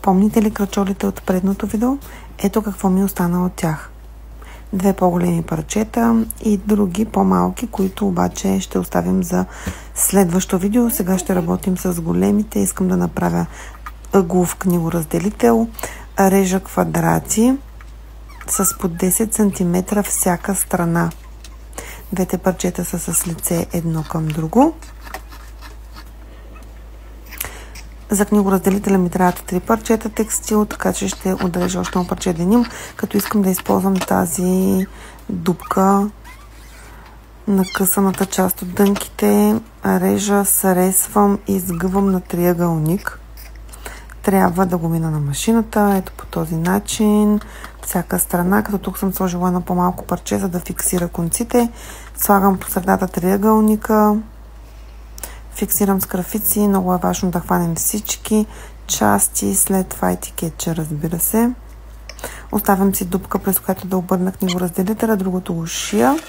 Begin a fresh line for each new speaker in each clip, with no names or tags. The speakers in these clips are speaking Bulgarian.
Помните ли крачолите от предното видео? Ето какво ми остана от тях. 2 по-големи парчета и други по-малки, които обаче ще оставим за следващо видео. Сега ще работим с големите. Искам да направя ъглов книгоразделител. Режа квадрати с по 10 см всяка страна. Двете парчета са с лице едно към друго. За книгоразделителя ми трябват 3 парчета текстил, така че ще отрежа още едно парче деним, като искам да използвам тази дупка на късаната част от дънките. Режа, сресвам и сгъвам на триъгълник. Трябва да го мина на машината, ето по този начин, всяка страна, като тук съм сложила едно по-малко парче, за да фиксира конците. Слагам по средата триъгълника. Фиксирам с графици. Много е важно да хванем всички части. След това етикетче, разбира се. Оставям си дупка, през която да обърна книгоразделителя. Другото го шия.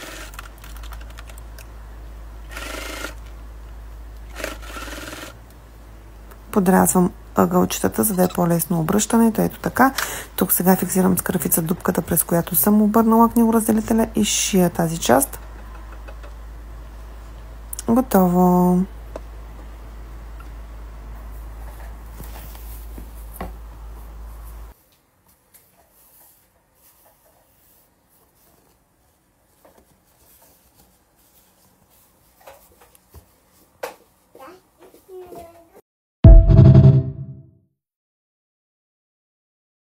Подрязвам ъгълчетата, за да е по-лесно обръщането. Ето така. Тук сега фиксирам с графица дупката, през която съм обърнала книгоразделителя и шия тази част. Готово!